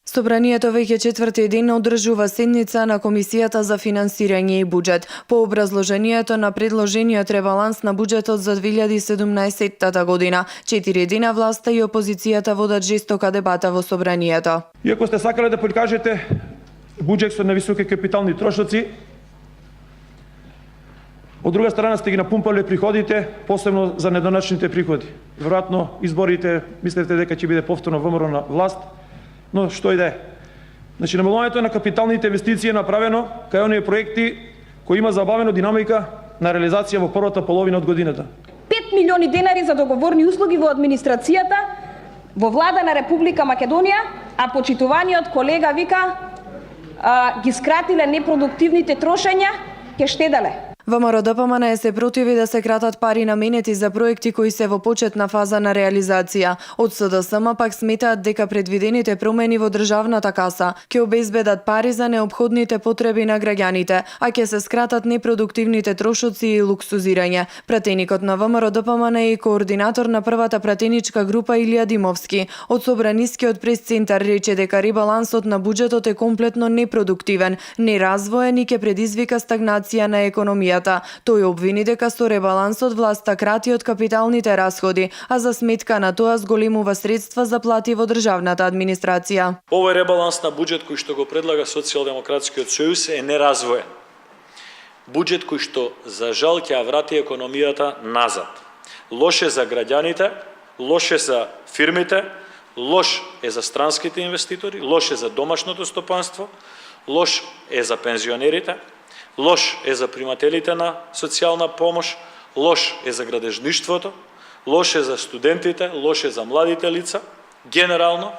Собранието веќе четврти ден одржува седница на Комисијата за финансирање и буџет. По образложението на предложениот ребаланс на буџетот за 2017 година, 4 дена власта и опозицијата водат жестока дебата во собранието. Иако сте сакале да прикажете буџет со нависоки капитални трошоци, од друга страна сте ги напумпале приходите, посебно за недоначните приходи. Веројатно изборите мислите дека ќе биде повторно ВМРО на власт, но што и да е. Значи, намалувањето на капиталните инвестиции е направено кај оние проекти кои има забавено динамика на реализација во првата половина од годината. 5 милиони денари за договорни услуги во администрацијата во влада на Република Македонија, а почитуваниот колега вика ги скратиле непродуктивните трошења, ќе штеделе. ВМРО-ДПМН се противи да се кратат пари наменети за проекти кои се во почетна фаза на реализација. Од СДСМ пак сметаат дека предвидените промени во државната каса ќе обезбедат пари за неопходните потреби на граѓаните, а ќе се скратат непродуктивните трошоци и луксузирање. Пратеникот на ВМРО-ДПМН и координатор на првата пратеничка група Илија Димовски од Собранискиот прес-центар рече дека ребалансот на буџетот е комплетно непродуктивен, неразвоен и ќе предизвика стагнација на економијата. Тој обвини дека со ребалансот власта крати од капиталните расходи, а за сметка на тоа зголемува средства за плати во државната администрација. Овој ребаланс на буџет кој што го предлага Социјалдемократскиот сојуз е неразвоен. Буџет кој што за жал ќе врати економијата назад. Лош е за граѓаните, лош е за фирмите, лош е за странските инвеститори, лош е за домашното стопанство, лош е за пензионерите, лош е за примателите на социјална помош, лош е за градежништвото, лош е за студентите, лош е за младите лица. Генерално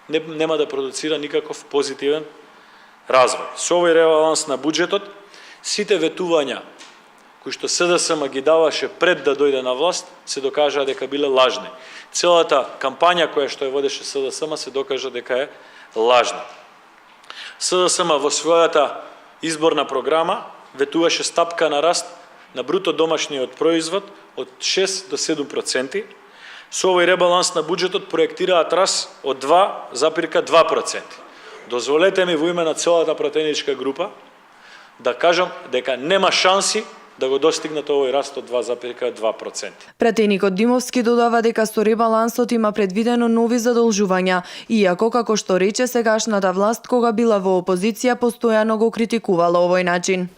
нема да продуцира никаков позитивен развој. Со овој ребаланс на буџетот, сите ветувања кои што СДСМ ги даваше пред да дојде на власт, се докажаа дека биле лажни. Целата кампања која што ја водеше СДСМ се докажа дека е лажна. СДСМ во својата изборна програма ветуваше стапка на раст на бруто домашниот производ од 6 до 7%. Со овој ребаланс на буџетот проектираат раст од 2,2%. Дозволете ми во име на целата пратеничка група да кажам дека нема шанси да го достигнат овој раст од 2,2%. Пратеникот Димовски додава дека со ребалансот има предвидено нови задолжувања, иако како што рече сегашната власт кога била во опозиција постојано го критикувала овој начин.